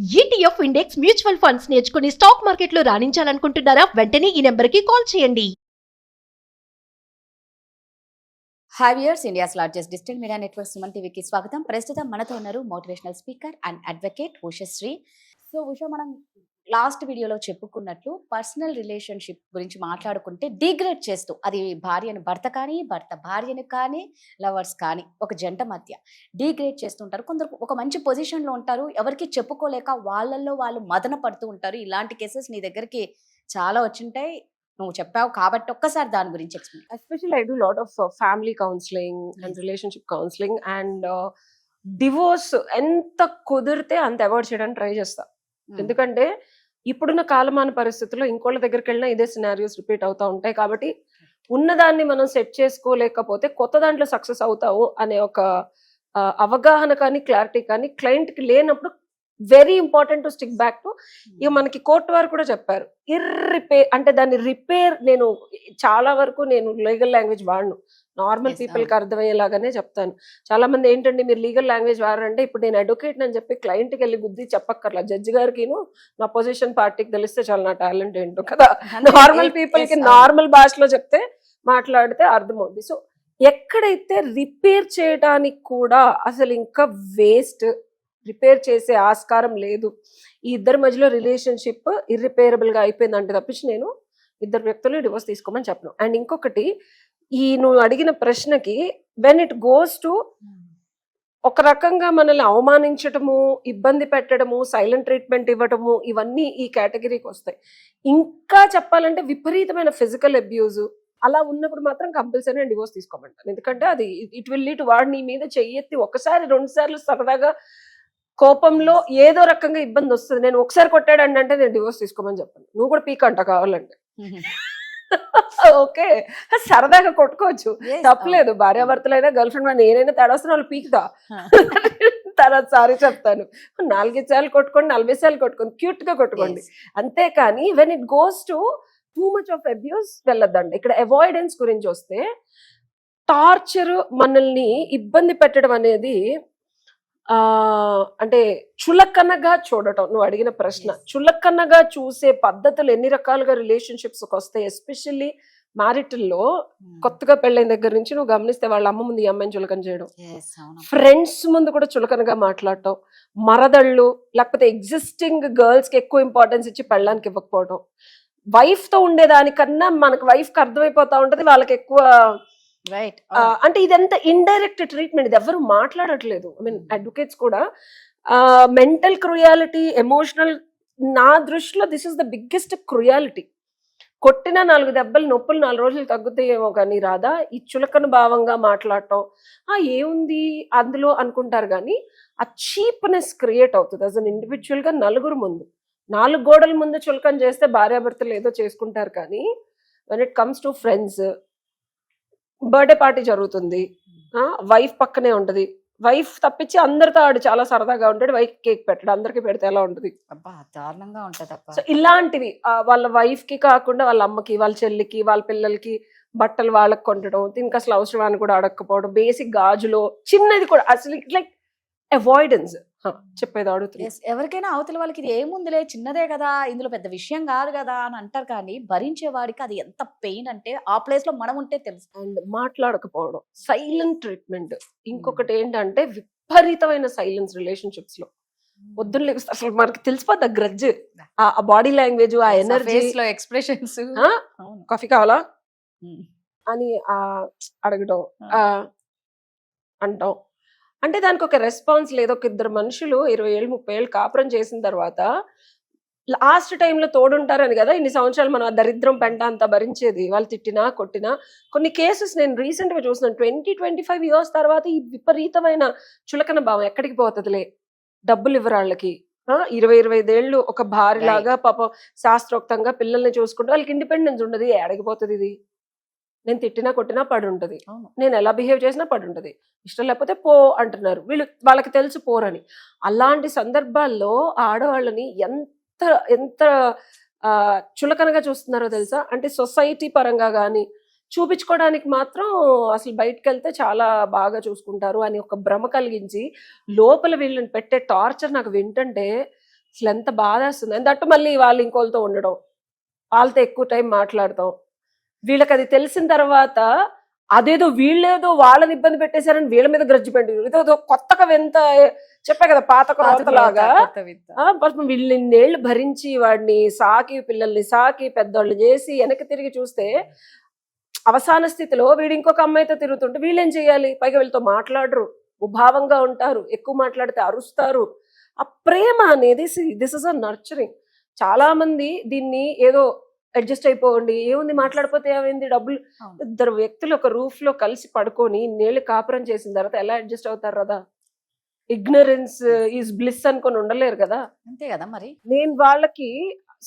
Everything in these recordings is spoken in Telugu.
ఈటీఎఫ్ ఇండెక్స్ మ్యూచువల్ ఫండ్స్ నేర్చుకుని స్టాక్ మార్కెట్లో రాణించాలనుకుంటున్నారా? వెంటనే ఈ నెంబర్కి కాల్ చేయండి. Hi viewers, India's largest digital media network Suman టీవీకి స్వాగతం. ప్రస్తుతం మనతో ఉన్నారు motivational speaker and advocate Ushasri. So Usha, మనం లాస్ట్ వీడియోలో చెప్పుకున్నట్లు పర్సనల్ రిలేషన్షిప్ గురించి మాట్లాడుకుంటే డిగ్రేడ్ చేస్తూ, అది భార్యను భర్త కానీ, భర్త భార్యను కానీ, లవర్స్ కానీ, ఒక జంట మధ్య డిగ్రేడ్ చేస్తుంటారు. కొందరు ఒక మంచి పొజిషన్లో ఉంటారు, ఎవరికి చెప్పుకోలేక వాళ్ళల్లో వాళ్ళు మదన పడుతూ ఉంటారు. ఇలాంటి కేసెస్ నీ దగ్గరికి చాలా వచ్చింటాయి, నువ్వు చెప్పావు కాబట్టి ఒక్కసారి దాని గురించి explain. Especially, I do a lot of family counseling and relationship counseling, and divorce ఎంత కుదిరితే అంత అవాయిడ్ చేయడానికి ట్రై చేస్తా. ఎందుకంటే ఇప్పుడున్న కాలమాన పరిస్థితుల్లో ఇంకోళ్ళ దగ్గరికి వెళ్ళినా ఇదే సినారియోస్ రిపీట్ అవుతా ఉంటాయి. కాబట్టి ఉన్నదాన్ని మనం సెట్ చేసుకోలేకపోతే కొత్త దాంట్లో సక్సెస్ అవుతావు అనే ఒక అవగాహన కానీ క్లారిటీ కానీ క్లయింట్ కి లేనప్పుడు very important to stick back to. ఇక మనకి కోర్టు వారు కూడా చెప్పారు, అంటే దాన్ని రిపేర్. నేను చాలా వరకు నేను లీగల్ లాంగ్వేజ్ వాడను, నార్మల్ పీపుల్ కి అర్థమయ్యేలాగానే చెప్తాను. చాలా మంది ఏంటండి మీరు లీగల్ లాంగ్వేజ్ వాడారంటే, ఇప్పుడు నేను అడ్వకేట్ అని చెప్పి క్లయింట్ కి వెళ్ళి బుద్ధి చెప్పక్కర్లా, జడ్జి గారికి నా పొజిషన్ పార్టీకి తెలిస్తే చాలా నా టాలెంట్ ఏంటో కదా. నార్మల్ పీపుల్ కి నార్మల్ భాషలో చెప్తే మాట్లాడితే అర్థమవుతుంది. సో ఎక్కడైతే రిపేర్ చేయడానికి కూడా అసలు ఇంకా వేస్ట్, రిపేర్ చేసే ఆస్కారం లేదు, ఈ ఇద్దరి మధ్యలో రిలేషన్షిప్ ఇర్రిపేరబుల్ గా అయిపోయిందంటే తప్పించి నేను ఇద్దరు వ్యక్తులు డివోర్స్ తీసుకోమని చెప్పను. అండ్ ఇంకొకటి, ఈ నువ్వు అడిగిన ప్రశ్నకి వెన్ ఇట్ గోస్ టు ఒక రకంగా మనల్ని అవమానించటము, ఇబ్బంది పెట్టడము, సైలెంట్ ట్రీట్మెంట్ ఇవ్వటము, ఇవన్నీ ఈ కేటగిరీకి వస్తాయి. ఇంకా చెప్పాలంటే విపరీతమైన ఫిజికల్ అబ్యూజ్ అలా ఉన్నప్పుడు మాత్రం కంపల్సరీ నేను డివోర్స్ తీసుకోమంటాను. ఎందుకంటే అది ఇట్ విల్ లీడ్, వాడు నీ మీద చెయ్యెత్తి ఒకసారి రెండు సార్లు సరదాగా కోపంలో ఏదో రకంగా ఇబ్బంది వస్తుంది, నేను ఒకసారి కొట్టాడండి అంటే నేను డివోర్స్ తీసుకోమని చెప్పాను. నువ్వు కూడా పీక్ అంట కావాలంటే ఓకే, సరదాగా కొట్టుకోవచ్చు, తప్పలేదు. భార్యాభర్తలైనా గర్ల్ ఫ్రెండ్ నేనైనా తేడా వస్తున్నా వాళ్ళు పీకుతా తర్వాత సారీ చెప్తాను. 4 సార్లు కొట్టుకోండి, 40 సార్లు కొట్టుకోండి, క్యూట్ గా కొట్టుకోండి, అంతేకాని when it goes to too much of abuse వెళ్ళొద్దండి. ఇక్కడ అవాయిడెన్స్ గురించి వస్తే, టార్చర్, మనల్ని ఇబ్బంది పెట్టడం అనేది అంటే చులకనగా చూడటం. నువ్వు అడిగిన ప్రశ్న, చులకనగా చూసే పద్ధతులు ఎన్ని రకాలుగా రిలేషన్షిప్స్ వస్తాయి. ఎస్పెషల్లీ మ్యారిటల్లో కొత్తగా పెళ్ళైన దగ్గర నుంచి నువ్వు గమనిస్తే వాళ్ళ అమ్మ ముందు ఈ అమ్మాయిని చులకన చేయడం, ఫ్రెండ్స్ ముందు కూడా చులకనగా మాట్లాడటం, మరదళ్ళు లేకపోతే ఎగ్జిస్టింగ్ గర్ల్స్ కి ఎక్కువ ఇంపార్టెన్స్ ఇచ్చి పెళ్ళానికి ఇవ్వకపోవడం, వైఫ్ తో ఉండేదానికన్నా మనకు వైఫ్ కి అర్థమైపోతా ఉంటది వాళ్ళకి ఎక్కువ. రైట్, అంటే ఇదంతా ఇండైరెక్ట్ ట్రీట్మెంట్, ఇది ఎవరు మాట్లాడట్లేదు. ఐ మీన్ అడ్వకేట్స్ కూడా మెంటల్ క్రుయాలిటీ, ఎమోషనల్, నా దృష్టిలో this is the biggest cruelty. కొట్టిన 4 దెబ్బలు నొప్పులు 4 రోజులు తగ్గుతాయేమో కానీ రాదా, ఈ చులకన భావంగా మాట్లాడటం ఏముంది అందులో అనుకుంటారు. కానీ ఆ చీప్నెస్ క్రియేట్ అవుతుంది యాజ్ అన్ ఇండివిజువల్ గా. నలుగురు ముందు, 4 గోడల ముందు చులకన చేస్తే భార్యాభర్తలు ఏదో చేసుకుంటారు, కానీ when it comes to friends, birthday party జరుగుతుంది, వైఫ్ పక్కనే ఉంటది, వైఫ్ తప్పించి అందరితో ఆడు చాలా సరదాగా ఉంటాడు, వైఫ్ కేక్ పెట్టాడు, అందరికి పెడితే ఎలా ఉంటుంది, దారుణంగా ఉంటది. సో ఇలాంటివి వాళ్ళ వైఫ్ కి కాకుండా వాళ్ళ అమ్మకి, వాళ్ళ చెల్లికి, వాళ్ళ పిల్లలకి బట్టలు వాళ్ళకి కొనడం, దీనికి అసలు అవసరమాన్ని కూడా అడగకపోవడం, బేసిక్ గాజులో చిన్నది కూడా అసలు లైక్ అవాయిడెన్స్. చెప్పేది అడుగుతుంది. ఎవరికైనా అవతల వాళ్ళకి ఇది ఏముందిలే, చిన్నదే కదా, ఇందులో పెద్ద విషయం కాదు కదా అని అంటారు, కానీ భరించే వాడికి అది ఎంత పెయిన్ అంటే ఆ ప్లేస్ లో మనం ఉంటే తెలుసు. అండ్ మాట్లాడకపోవడం, సైలెంట్ ట్రీట్మెంట్. ఇంకొకటి ఏంటంటే విపరీతమైన సైలెన్స్ రిలేషన్షిప్స్ లో. పొద్దున్న అసలు మనకి తెలిసిపోద్ది ఆ గ్రడ్జ్, ఆ బాడీ లాంగ్వేజ్, ఆ ఎనర్జీ, ఎక్స్ప్రెషన్స్. కాఫీ కావాలా అని అడగడం, అంటాం. అంటే దానికి ఒక రెస్పాన్స్ లేదు. ఒక ఇద్దరు మనుషులు 20 ఏళ్ళు 30 ఏళ్ళు కాపురం చేసిన తర్వాత లాస్ట్ టైంలో తోడుంటారని కదా ఇన్ని సంవత్సరాలు మనం ఆ దరిద్రం పెంట అంతా భరించేది, వాళ్ళు తిట్టినా కొట్టినా. కొన్ని కేసెస్ నేను రీసెంట్ గా చూసినాను, 20-25 ఇయర్స్ తర్వాత ఈ విపరీతమైన చులకన భావం ఎక్కడికి పోతుందిలే, డబ్బులు ఇవ్వరు వాళ్ళకి, 20-25 ఏళ్ళు ఒక భార్యలాగా పాపం శాస్త్రోక్తంగా పిల్లల్ని చూసుకుంటే వాళ్ళకి ఇండిపెండెన్స్ ఉండదు, ఎడగిపోతుంది ఇది. నేను తిట్టినా కొట్టినా పడి ఉంటది, నేను ఎలా బిహేవ్ చేసినా పడి ఉంటది, ఇష్టం లేకపోతే పో అంటున్నారు వాళ్ళకి తెలుసు పోరని. అలాంటి సందర్భాల్లో ఆడవాళ్ళని ఎంత ఎంత చులకనగా చూస్తున్నారో తెలుసా. అంటే సొసైటీ పరంగా కానీ చూపించుకోవడానికి మాత్రం అసలు బయటకు వెళ్తే చాలా బాగా చూసుకుంటారు అని ఒక భ్రమ కలిగించి లోపల వీళ్ళని పెట్టే టార్చర్ నాకు వింటుంటే అసలు ఎంత బాధేస్తుంది. అండ్ దట్టు మళ్ళీ వాళ్ళు ఇంకోళ్ళతో ఉండడం, వాళ్ళతో ఎక్కువ టైం మాట్లాడతాం. వీళ్ళకి అది తెలిసిన తర్వాత అదేదో వీళ్ళేదో వాళ్ళని ఇబ్బంది పెట్టేశారని వీళ్ళ మీద గ్రజ్జు పెట్టి ఇదేదో కొత్తగా వింత చెప్పా కదా పాత క్రోతలాగా వీళ్ళు ఇన్నేళ్లు భరించి వాడిని సాకి పిల్లల్ని సాకి పెద్దోళ్ళు చేసి వెనక్కి తిరిగి చూస్తే అవసాన స్థితిలో వీడు ఇంకొక అమ్మాయితో తిరుగుతుంటే వీళ్ళేం చేయాలి? పైగా వీళ్ళతో మాట్లాడరు, ఉభావంగా ఉంటారు, ఎక్కువ మాట్లాడితే అరుస్తారు. ఆ ప్రేమ అనేది దిస్ ఇస్ అ నర్చరింగ్. చాలా మంది దీన్ని ఏదో అడ్జస్ట్ అయిపోండి, ఏముంది మాట్లాడిపోతే ఏమైంది, డబ్బులు. ఇద్దరు వ్యక్తులు ఒక రూఫ్ లో కలిసి పడుకొని నేళ్ళు కాపురం చేసిన తర్వాత ఎలా అడ్జస్ట్ అవుతారు కదా? ఇగ్నరెన్స్ ఈజ్ బ్లిస్ అనుకొని ఉండలేరు కదా. అంతే కదా మరి. నేను వాళ్ళకి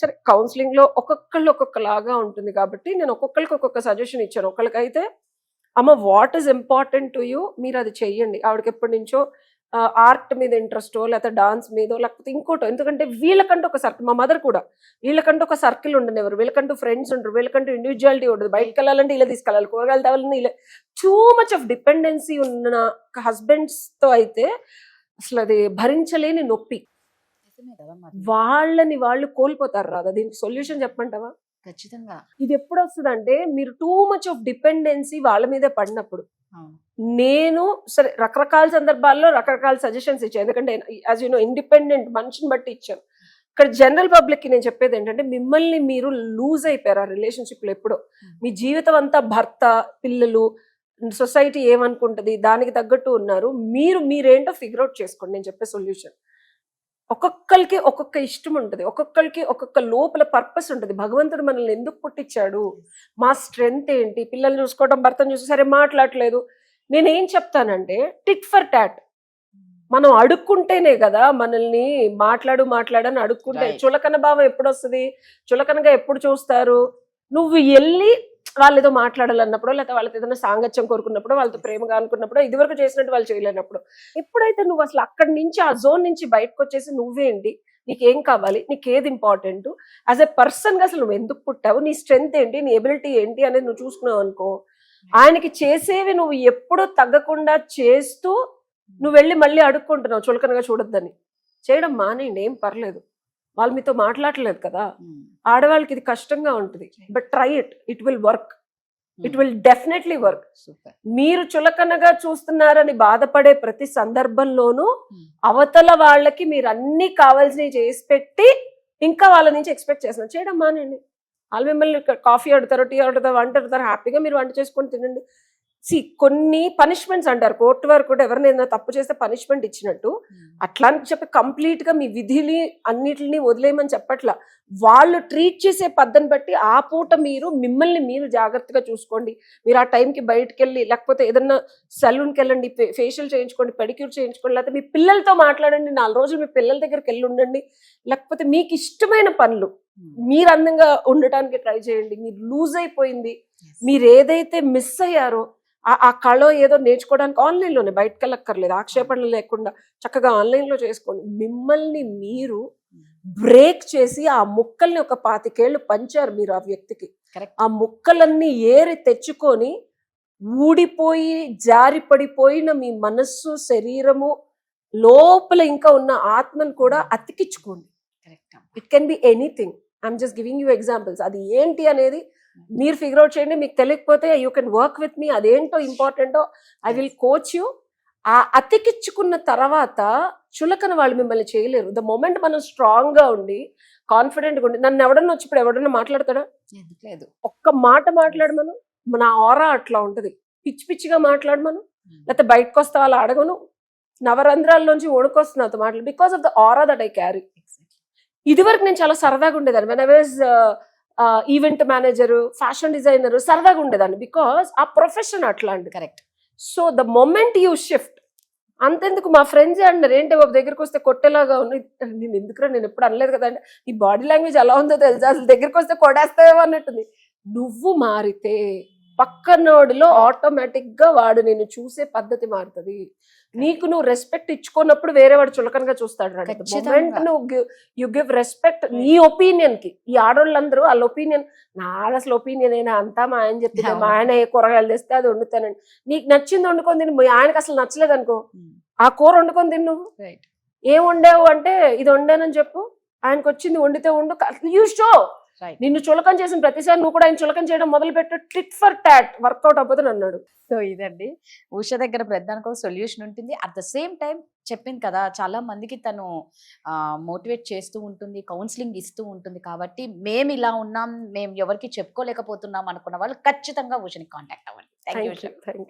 సరే కౌన్సిలింగ్ లో ఒక్కొక్కళ్ళు ఒక్కొక్కలాగా ఉంటుంది కాబట్టి నేను ఒక్కొక్కరికి ఒక్కొక్క సజెషన్ ఇచ్చాను. ఒకళ్ళకైతే అమ్మ what is important to you, మీరు అది చెయ్యండి. ఆవిడకి ఎప్పటి నుంచో ఆర్ట్ మీద ఇంట్రెస్టో లేకపోతే డాన్స్ మీదో లేకపోతే ఇంకోటో. ఎందుకంటే వీళ్ళకంటూ ఒక సర్కిల్, మా మదర్ కూడా వీళ్ళకంటూ ఒక సర్కిల్ ఉండనివ్వరు, వీళ్ళకంటూ ఫ్రెండ్స్ ఉండరు, వీళ్ళకంటూ ఇండివిజువాలిటీ ఉండదు. బయటకు వెళ్ళాలంటే ఇలా తీసుకెళ్ళాలి, కూరగాయలు తేవాలని ఇలా. టూ మచ్ ఆఫ్ డిపెండెన్సీ ఉన్న హస్బెండ్స్ తో అయితే అసలు అది భరించలేని నొప్పి. వాళ్ళని వాళ్ళు కోల్పోతారు రాదా? దీనికి సొల్యూషన్ చెప్పమంటావా? ఖచ్చితంగా. ఇది ఎప్పుడు వస్తుంది అంటే మీరు టూ మచ్ ఆఫ్ డిపెండెన్సీ వాళ్ళ మీదే పడినప్పుడు. నేను సరే రకరకాల సందర్భాల్లో రకరకాల సజెషన్స్ ఇచ్చాను, ఎందుకంటే యాజ్ యు నో ఇండిపెండెంట్ మనిషిని బట్టి ఇచ్చాను. ఇక్కడ జనరల్ పబ్లిక్ కి నేను చెప్పేది ఏంటంటే మిమ్మల్ని మీరు లూజ్ అయిపోయారు ఆ రిలేషన్షిప్ లో. ఎప్పుడో మీ జీవితం అంతా భర్త పిల్లలు సొసైటీ ఏమనుకుంటది దానికి తగ్గట్టు ఉన్నారు. మీరేంటో ఫిగర్ అవుట్ చేసుకోండి. నేను చెప్పే సొల్యూషన్ ఒక్కొక్కరికి ఒక్కొక్క ఇష్టం ఉంటుంది, ఒక్కొక్కరికి ఒక్కొక్క లోపల పర్పస్ ఉంటుంది. భగవంతుడు మనల్ని ఎందుకు పుట్టించాడు, మా స్ట్రెంగ్త్ ఏంటి, పిల్లల్ని చూసుకోవడం భర్తను చూసి సరే మాట్లాడలేదు. నేనేం చెప్తానంటే టిట్ ఫర్ టాట్. మనం అడుక్కుంటేనే కదా మనల్ని మాట్లాడని అడుక్కుంటే. చులకన భావం ఎప్పుడు వస్తుంది, చులకనగా ఎప్పుడు చూస్తారు? నువ్వు వెళ్ళి వాళ్ళు ఏదో మాట్లాడాలన్నప్పుడు లేకపోతే వాళ్ళతో ఏదైనా సాంగత్యం కోరుకున్నప్పుడు వాళ్ళతో ప్రేమగా అనుకున్నప్పుడు ఇదివరకు చేసినట్టు వాళ్ళు చేయలేనప్పుడు ఎప్పుడైతే నువ్వు అసలు అక్కడి నుంచి ఆ జోన్ నుంచి బయటకు వచ్చేసి నువ్వేంటి, నీకేం కావాలి, నీకేది ఇంపార్టెంట్, యాజ్ ఎ పర్సన్ గా అసలు నువ్వు ఎందుకు పుట్టావు, నీ స్ట్రెంగ్త్ ఏంటి, నీ ఎబిలిటీ ఏంటి అనేది నువ్వు చూసుకున్నావు అనుకో, ఆయనకి చేసేవి నువ్వు ఎప్పుడూ తగ్గకుండా చేస్తూ నువ్వు వెళ్ళి మళ్ళీ అడుక్కుంటున్నావు చులకనగా చూడొద్దని. చేయడం మానేయండి, ఏం పర్లేదు. వాళ్ళు మీతో మాట్లాడలేదు కదా. ఆడవాళ్ళకి ఇది కష్టంగా ఉంటుంది, but try it will work, it will definitely work. మీరు చులకనగా చూస్తున్నారని బాధపడే ప్రతి సందర్భంలోనూ అవతల వాళ్ళకి మీరు అన్ని కావాల్సినవి చేసి పెట్టి ఇంకా వాళ్ళ నుంచి ఎక్స్పెక్ట్ చేస్తున్నారు. చేయడం మానేయండి. వాళ్ళు మిమ్మల్ని కాఫీ అడుగుతారు, టీ అడుగుతారు, వంట అడుగుతారు, హ్యాపీగా మీరు వంట చేసుకొని తినండి. కొన్ని పనిష్మెంట్స్ అంటారు, కోర్టు వారు కూడా ఎవరినైనా తప్పు చేస్తే పనిష్మెంట్ ఇచ్చినట్టు. అట్లా అని చెప్పి కంప్లీట్ గా మీ విధిని అన్నిటిని వదిలేయమని చెప్పట్లా. వాళ్ళు ట్రీట్ చేసే పద్ధతిని బట్టి ఆ పూట మిమ్మల్ని మీరు జాగ్రత్తగా చూసుకోండి. మీరు ఆ టైంకి బయటకు వెళ్ళి లేకపోతే ఏదన్నా సలూన్కి వెళ్ళండి, ఫేషియల్ చేయించుకోండి, పెడిక్యూర్ చేయించుకోండి, లేకపోతే మీ పిల్లలతో మాట్లాడండి, 4 రోజులు మీ పిల్లల దగ్గరికి వెళ్ళి ఉండండి. లేకపోతే మీకు ఇష్టమైన పనులు మీరు అందంగా ఉండటానికి ట్రై చేయండి. మీరు లూజ్ అయిపోయింది, మీరు ఏదైతే మిస్ అయ్యారో ఆ కళ ఏదో నేర్చుకోవడానికి ఆన్లైన్లోనే, బయటకు వెళ్ళక్కర్లేదు, ఆక్షేపణలు లేకుండా చక్కగా ఆన్లైన్లో చేసుకోండి. మిమ్మల్ని మీరు బ్రేక్ చేసి ఆ ముక్కల్ని ఒక 25 ఏళ్ళు పంచారు మీరు ఆ వ్యక్తికి. ఆ ముక్కలన్నీ ఏరి తెచ్చుకొని ఊడిపోయి జారి పడిపోయిన మీ మనస్సు శరీరము లోపల ఇంకా ఉన్న ఆత్మను కూడా అతికించుకోండి. It can be anything. I'm just giving you examples. అది ఏంటి అనేది మీరు ఫిగర్ అవుట్ చేయండి. మీకు తెలియకపోతే you can work with me. అదేంటో ఇంపార్టెంటో ఐ విల్ కోచ్ యూ. ఆ అతికించుకున్న తర్వాత చులకన వాళ్ళు మిమ్మల్ని చేయలేరు. ద మొమెంట్ మనం స్ట్రాంగ్ గా ఉండి కాన్ఫిడెంట్గా ఉండి, నన్ను ఎవడన్నా వచ్చి ఇప్పుడు ఎవడన్నా మాట్లాడతాడా? లేదు. ఒక్క మాట మాట్లాడమను, నా ఆరా అట్లా ఉంటది. పిచ్చిగా మాట్లాడమను, లేకపోతే బయటకు వస్తా వాళ్ళు అడగను, నవరంధ్రాల్లోంచి వణుకొస్తుంది నాతో మాట్లాడు, because of the aura that I carry. ఇది వరకు నేను చాలా సరదాగా ఉండేదాన్ని. When I was event manager, fashion designer, సరదాగా ఉండేదాన్ని, బికాస్ ఆ ప్రొఫెషన్ అట్లాంటి. Correct. So the moment you shift, అంతెందుకు మా ఫ్రెండ్స్ అన్నారు, ఏంటి బాబు దగ్గరికి వస్తే కొట్టేలాగా ఉంది. నేను ఎందుకురా, నేను ఎప్పుడు అనలేదు కదా అంటే, ఈ బాడీ లాంగ్వేజ్ ఎలా ఉందో తెలుసా, అసలు దగ్గరికి వస్తే కొడేస్తావేమో అన్నట్టుంది. నువ్వు మారితే పక్కనోడిలో ఆటోమేటిక్ గా వాడు నేను చూసే పద్ధతి మారుతుంది. నీకు నువ్వు రెస్పెక్ట్ ఇచ్చుకున్నప్పుడు వేరే వాడు చులకనగా చూస్తాడు. మొమెంట్ నువ్వు యు గివ్ రెస్పెక్ట్ నీ ఒపీనియన్ కి. ఈ ఆడవాళ్ళందరూ వాళ్ళ ఒపీనియన్, నాది అసలు ఒపీనియన్ అయినా అంతా మా ఆయన చెప్తే, మా ఆయన ఏ కూరగాయలు తెస్తే అది వండుతానండి. నీకు నచ్చింది వండుకొని తిని, మీ ఆయనకు అసలు నచ్చలేదు అనుకో, ఆ కూర వండుకొని తిని నువ్వు ఏం వండావు అంటే ఇది వండానని చెప్పు, ఆయనకు వచ్చింది వండితే ఉండు, యూ షో. రైట్. నిన్ను చులకం చేసిన ప్రతిసారి నువ్వు కూడా ఆయన చులకం చేయడం మొదలు పెట్టు, టిట్ ఫర్ టాట్, వర్కౌట్ అవ్వదు అన్నాడు. సో ఇదండి ఉష దగ్గర ప్రధానికి ఒక సొల్యూషన్ ఉంటుంది. అట్ ద సేమ్ టైం చెప్పింది కదా, చాలా మందికి తను మోటివేట్ చేస్తూ ఉంటుంది, కౌన్సిలింగ్ ఇస్తూ ఉంటుంది. కాబట్టి మేము ఇలా ఉన్నాం, మేము ఎవరికి చెప్పుకోలేకపోతున్నాం అనుకున్న వాళ్ళు ఖచ్చితంగా ఉషని కాంటాక్ట్ అవ్వండి. Thank you. Thank you.